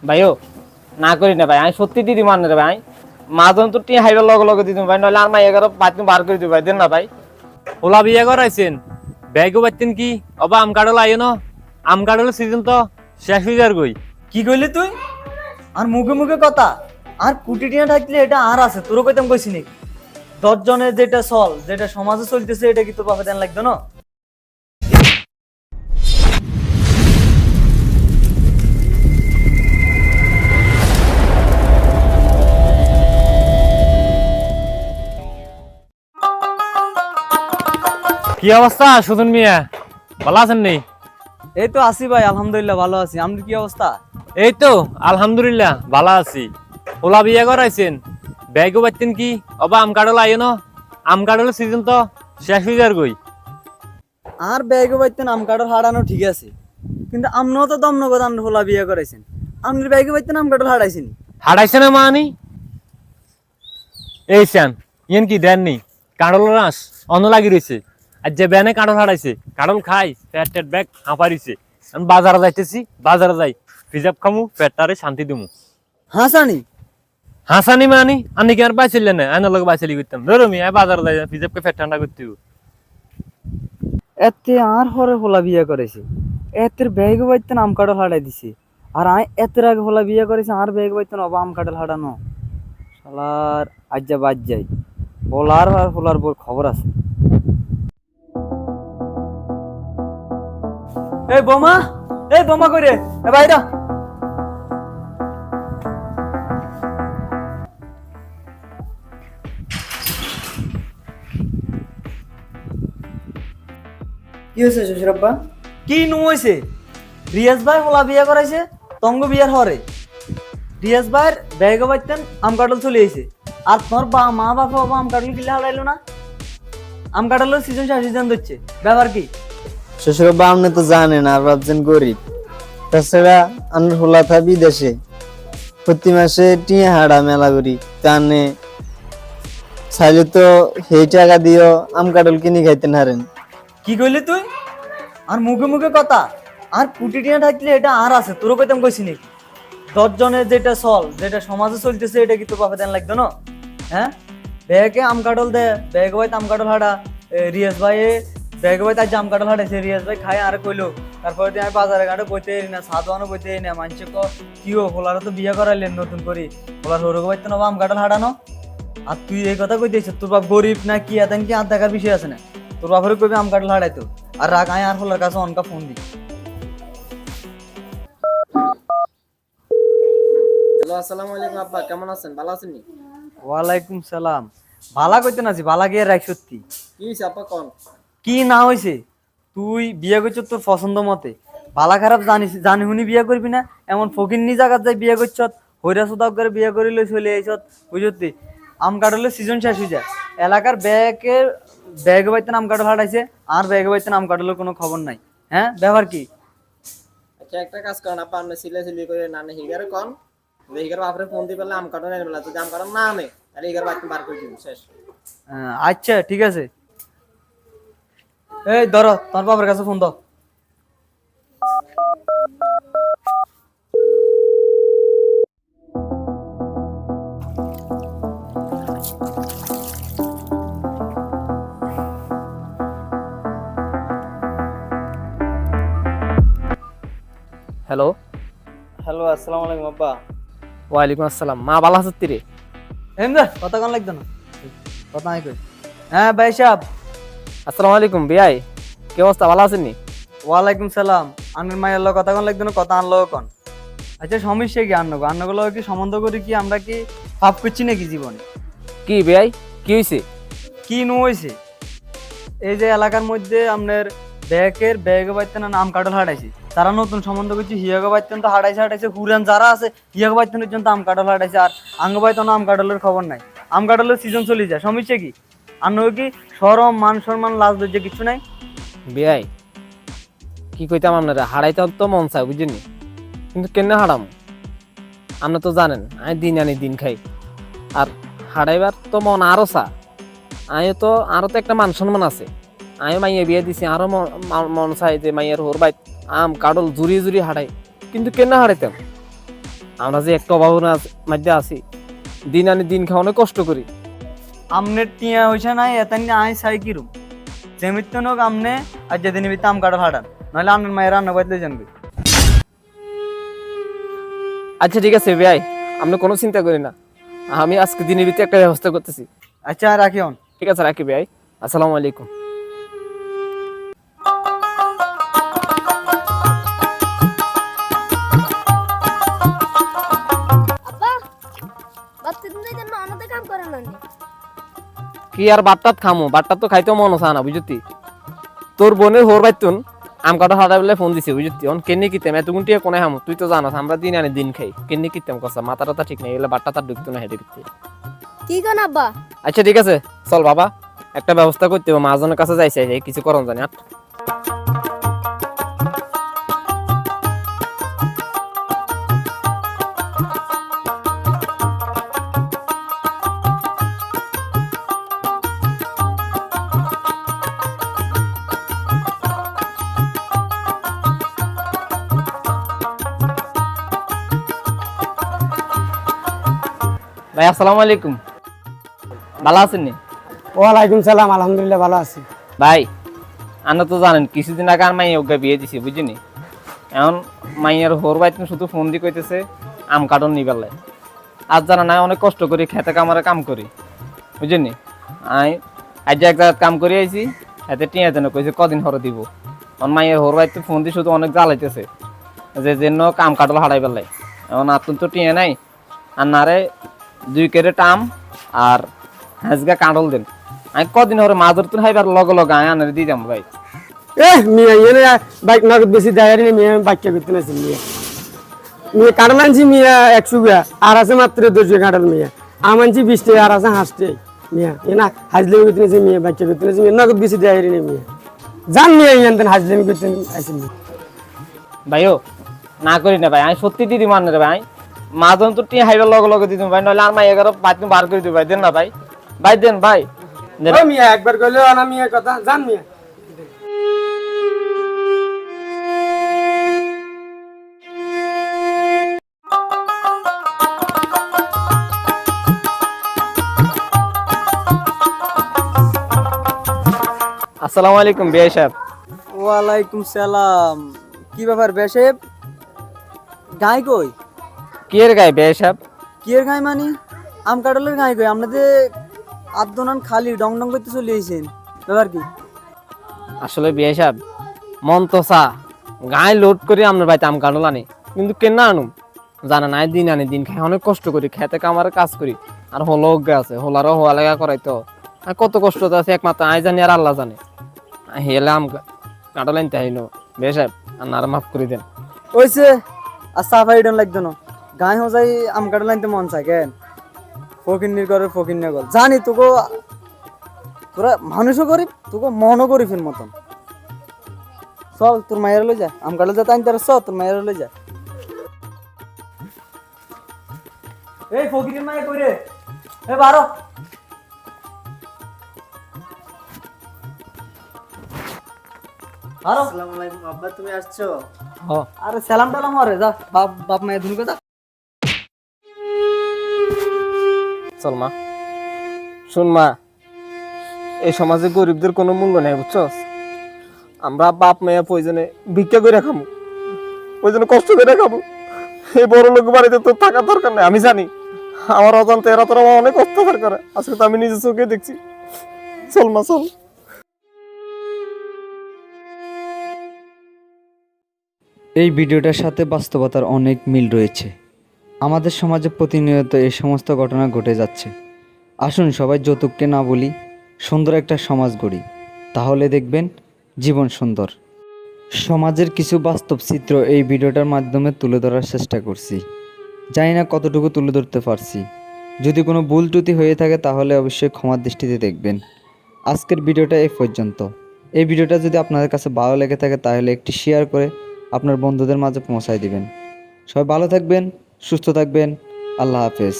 ভাইও না করি না ভাই, আমি সত্যি দিদি মান রে ভাই। মাজন তো টি হাইবার লগে লগে দিতাম ভাই, নইলে আর মাই এগারো বাতিন বার করে দিই ভাই, দেন না ভাই। ওলা বিয়া করাইছেন ব্যাগও পাচ্ছেন কি অবা আম কাঠল আইও ন, আম কাঠলের সিজন তো শেষ হয়ে যার গই। কি কইলি তুই? আর মুখে মুখে কথা, আর কুটি টিয়া থাকলে এটা আর আছে, তোরও কইতাম কইছি নাকি? 10 জনের যেটা চল, যেটা সমাজে চলতেছে, এটা কি তোর বাপে দেন লাগবে না? কি অবস্থা সুদন মিয়া, ভালো আছেন নি? এই তো আছি ভাই, আলহামদুলিল্লাহ ভালো আছি। আপনার কি অবস্থা? এই তো আলহামদুলিল্লাহ ভালো আছি। ওলা বিয়া করাইছেন ব্যাগও পাচ্ছেন কি অবা আম কাঠল আইও ন, আম কাঠলের সিজন তো শেষ হয়ে যার গই। আর ব্যাগ বাইতেন আম কাঠল হারানো ঠিক আছে, কিন্তু আমরাও তো দমনগর আন্ড হোলা বিয়ে করাইছেন, আপনার ব্যাগে বাইতেন আম কাঠল হারাইছেন। হারাইছে না মানি? এই শ্যান ইয়েন কি দেননি কাঠল রাস অন্য লাগি রয়েছে, আর যে ব্যানে কাঠল হারাইছে কাঠল খাই পেট টেট ব্যাগ হাঁপারিছে। আমি বাজারে যাইতেছি, বাজারে যাই ফিজাব খামু পেটটারে শান্তি দিমু। হাসানি হাসানি মানি আনি কি আর বাইছিলেন না, আইনার লোক বাইছিলি করতাম ধরো মি বাজারে যাই ফিজাবকে পেট ঠান্ডা করতে হইব। এতে আর হরে হোলা বিয়ে করেছে, এতের ব্যাগ বাইতেন আম কাঠল হারাই দিছে। আর আয় এতের আগে হোলা বিয়ে করেছে, আর ব্যাগ বাইতেন অবা আম কাঠল হারানো। শালার আজ্জা বাজ যাই, বলার আর হোলার বোর খবর আছে। এই বোমা, এই বোমা করে এ বাইরা। কি হয়েছে শ্বশুরাব্বা? কি নু হয়েছে? রিয়াজ ভাই হোলা বিয়ে করাইছে, তঙ্গ বিয়ার হরে রিয়াজ ভাইয়ের ব্যাগ বাইতেন আম কাটল চলে আইছে, আর তোর মা বাবা আম কাটল কিলে হারাইলো না? আম কাটলের সিজন শেষ সিজন দিচ্ছে, ব্যাপার কি? শ্বশুরবা আপনি তো জানেন আর ভাবছেন গরিব, তাছাড়া আমরা হোলা থা বিদেশে প্রতি মাসে টিয়া হাড়া মেলা করি, তানে চাইলে তো সেই টাকা দিও আম কাটল কিনে খাইতেন হারেন। কি কইলি তুই? আর মুখে মুখে কথা, আর কুটি টিয়া থাকলে এটা আর আছে, তোরও কইতাম কইছি নাকি? 10 জনের যেটা চল, যেটা সমাজে চলতেছে, এটা কি তোর বাপে দেন লাগবে না? হ্যাঁ, ব্যাগে আম কাটল দে, ব্যাগ ভাই আম কাটল হাড়া। রিয়াজ ভাই ব্যাগ ভাই তার জাম কাটল হারাইছে, রিয়াজ ভাই খাই আর কইলো। তারপরে আমি বাজারে ঘাটে বইতে এরি না, সাদওয়ানো বইতে এরি না, মানুষে কি ও হোলারও তো বিয়ে করাইলেন নতুন করে, হোলার হরুক ভাই তো নবা আম কাটল হারানো। আর তুই এই কথা কই দিয়েছ, তোর বাপ গরিব না কি এতেন কি আর দেখার বিষয় আছে না? তোর বাপের কইবে আম কাটল হারাইতো, আর রাগ আয় আর হোলার কাছে অনকা ফোন দি। হ্যালো, আসসালামু আলাইকুম আব্বা, কেমন আছেন? ভালো আছেন নি? ওয়ালাইকুম সালাম। ভালা কইতে নাছি, ভালা গিয়ে রাখ। সত্যি কি হইছে আব্বা কোন? কি না হয়েছে? তুই বিয়ে করছ তোর পছন্দ মতে, ভালা খারাপ জানিস, জানি শুনি বিয়ে করবি না? এমন ফকির নি জায়গাত যাই বিয়ে করছ, হইরা সুদাব করে বিয়ে করিলে চলে আইছত, বুঝতি? আম কাটলের সিজন শেষ হয়ে যায়, এলাকার ব্যাগ বাইতে আম কাটল হারাইছে, আর ব্যাগ বাইতে আম কাটলের কোনো খবর নাই। হ্যাঁ, ব্যাপার কি? আচ্ছা একটা কাজ করেন আব্বা, আপনি সিলে সিলি করে না নে হিগারে কোন, হিগার বাপরে ফোন দি পেলে আম কাটন এর বেলা, যদি আম কাটন না আনে তাহলে হিগার বাকি বার করে দিন, শেষ। আচ্ছা ঠিক আছে। এই ধরো তোর বাবার কাছে ফোন দাও। হ্যালো। হ্যালো, আসসালামু আলাইকুম আব্বা। ওয়ালাইকুম আসসালাম। মা ভালো আছিস রে? এমদা কথা কোন লাগতো না, কথা নাই কই। হ্যাঁ ভাই সাহেব। আসসালামু আলাইকুম বিয়াই, কি অবস্থা, ভালো আছেন নি? ওয়ালাইকুম সালাম। আনের মায়ের লোক কথা কোন লাগতো না, কথা আনলো কোন? আচ্ছা সমস্যা কি? আন্নগুলো কি সম্বন্ধ করি কি আমরা কি পাপ করছি নাকি জীবনে? কি বিয়াই, কি হইছে? কি নু হয়েছে? এই যে এলাকার মধ্যে আপনার ব্যাগ বাইতেন আম কাটল হারাইছে, তারা নতুন সম্বন্ধ করছে, হিয়াগ বাইতেন তো হারাইছে, হুরান যারা আছে হিয়াগ বাইতেন পর্যন্ত আম কাটল হারাইছে, আর আঙ্গ বাইতেন আম কাটলের খবর নাই। আম কাটলের সিজন চলে যায়, সমস্যা কি? আন্ন কি সরম মান সম্মান লাজ লজ্জা কিছু নাই? বিয়াই কি কইতাম, আপনারা হারাইতে তো মন চায় বুঝছেন, কিন্তু কেন হারাম? আপনি তো জানেন আমি দিন আনি দিন খাই, আর হারাইবার তো মন আরো চা। আরো তো একটা মান সম্মান আছে, আমি মাইয়া বিয়ে দিছি, আরো মন চাই যে মাইয়ার হোর বাইত আম কাটল জুড়ি জুড়ি হারাই, কিন্তু কেন হারাইতাম? আমরা যে একটা অভাবনার মধ্যে আছি, দিন আনি দিন খাওয়া অনেক কষ্ট করি। আমনে টিয়া হইছে নাই এতান আই চাই কিরম যেমিত নোক আমনে আর যেদিন আম কাটা ফাটান নাহলে আপনার মায়ের রান্না বাদলে জানবে। আচ্ছা ঠিক আছে ভাই, আপনি কোনো চিন্তা করি না, আমি আজকে দিনের ভিতরে একটা ব্যবস্থা করতেছি। আচ্ছা রাখি অন। ঠিক আছে, রাখি ভাই। আসসালামু আলাইকুম। আব্বা বাচ্চা দিন জন্য আমাদের কাম করে না কি আর বাট্টাত খামো, বাট্টাত তো খাইতেও মন হচ্ছে না বুঝতি। তোর বোনের হোর বাইতুন আম কাটা হাঁটা বেলায় ফোন দিছে বুঝতি। অন কেনে কিতাম এতগুন টিয়া কোনে হামো, তুই তো জানাস আমরা দিন আনি দিন খাই, কেনে কিতাম কথা মাথা টাথা ঠিক নেই, এগুলো বাট্টা তার ঢুকতো না হেঁটে ভিত্তি। কি কোন আব্বা? আচ্ছা ঠিক আছে, চল বাবা একটা ব্যবস্থা করতে হবে, মহাজনের কাছে যাইছে কিছু করন জানি। ভাই আসসালামু আলাইকুম, ভালো আছেন নি? ওয়ালাইকুম সালাম, আলহামদুলিল্লাহ ভালো আছি। ভাই আমরা তো জানেন কিছুদিন আগে আর মাইয়া ওকে বিয়ে দিছি বুঝিনি। এখন মাইয়ার হোর বাইতে শুধু ফোন দিয়ে কইতেছে আম কাটন নিবেলায়। আজ জানা নাই অনেক কষ্ট করি খেতে কামারে কাম করি বুঝিনি। আজ এক জায়গায় কাম করে আইছি, এতে টিয়া যেন কইছে কদিন হরে দিব। এখন মাইয়ার হোর বাইতে ফোন দিয়ে শুধু অনেক জ্বালাইতেছে যে জন্য কাম কাটল হারাই বেলায়। এখন আতুন তো টিয়া নাই, আর নারে 2 কেরে টাম আর হাঁসগা কাঁটল দেন। আমি কদিন হরে মাদুর তুন হাইবার লগে লগে আনারে দিয়ে যাম ভাই। মিয়া এনে বাইক নগদ বেশি দেয় নি, মিয়া বাইক করতে নাছিল মিয়া। মিয়া কার মানছি মিয়া 100 টাকা আর আছে মাত্র 200 কাটাল মিয়া। আমানছি 20 টাকা আর আছে হাসতে মিয়া। এনা হাজলে করতে নাছিল মিয়া, বাইক করতে নাছিল মিয়া, নগদ বেশি দেয় নি মিয়া। জান মিয়া ইয়ানতেন হাজলে করতে আইছেন মিয়া। ভাইও না করি না ভাই, আমি সত্যি দিদি মান রে ভাই। মাদন তো টিয়া হাইবার লগে লগে দিতাম ভাই, নইলে আর মাই 11 বাদ বার করে দিই ভাই। দেন না ভাই, ভাই দেন ভাই। ও মিয়া একবার কইলে না মিয়া কথা জান মিয়া। আসসালামু আলাইকুম বিআই সাহেব। ওয়ালাইকুম সালাম। কি ব্যাপার বেশেব, গাই কই? কি এর গায়ে বিআই সাহেব? কি এর গাই মানে? আম কাটলের গাই কই? আপনাদের আদনান খালি ডং ডং করতে চলে আইছেন, ব্যাপার কি? আসলে বিআই সাহেব মন তো চা গায়ে লোড করে আপনার বাড়িতে আম কাটল আনি, কিন্তু কেন আনুম জানা নাই। দিন আনি দিন খাই অনেক কষ্ট করি, খেতে কামারে কাজ করি। আর হলো অজ্ঞা আছে, হলারও হওয়া লেগা করাই তো আর কত কষ্ট তো আছে একমাত্র আই জানি আর আল্লাহ জানে। হেলে আম কাটল আনতে হাইন বিআই সাহেব, আর মাফ করে দেন। ওইছে আর সাফাই ডন লাগতো না। গাই হো যাই আম কাটল আনতে মন চায় কেন? ফকিন্নির করে ফকিন্নি গল জানি। তোকে তোরা মানুষও গরিব, তোকে মনও গরিবের মতন। চল তোর মায়ের লই যা, আম কাটল যা তাই তোর চল তোর মায়ের লই যা। এই ফকিরের মায়ে কই রে? এ বারো বারো। আসসালামু আলাইকুম আব্বা, তুমি আসছো? আরে সালাম টালাম হরে যা, বাপ বাপ মায়ের ধুনকে যা। চল মা, শুন মা, এই সমাজে গরিবদের কোনো মূল্য নেই বুঝছস। আমরা বাপ মায়া প্রয়োজনে ভিক্ষা করে খাবো, প্রয়োজনে কষ্ট করে খাবো। এই বড় লোক বাড়িতে তোর থাকার দরকার নেই। আমি জানি আমার অজান্তে এরা তোরা অনেক অত্যাচার করে, আজকে তো আমি নিজের চোখে দেখছি। চল মা চল। এই ভিডিওটার সাথে বাস্তবতার অনেক মিল রয়েছে। আমাদের সমাজে প্রতিনিয়ত এই সমস্ত ঘটনা ঘটে যাচ্ছে। আসুন সবাই যৌতুককে না বলি, সুন্দর একটা সমাজ গড়ি, তাহলে দেখবেন জীবন সুন্দর। সমাজের কিছু বাস্তব চিত্র এই ভিডিওটার মাধ্যমে তুলে ধরার চেষ্টা করছি। জানি না কতটুকু তুলে ধরতে পারছি। যদি কোনো ভুল ত্রুটি হয়ে থাকে তাহলে অবশ্যই ক্ষমার দৃষ্টিতে দেখবেন। আজকের ভিডিওটা এই পর্যন্ত। এই ভিডিওটা যদি আপনাদের কাছে ভালো লেগে থাকে তাহলে একটি শেয়ার করে আপনার বন্ধুদের মাঝে পৌঁছায় দিবেন। সবাই ভালো থাকবেন, সুস্থ থাকবেন। আল্লাহ হাফেজ।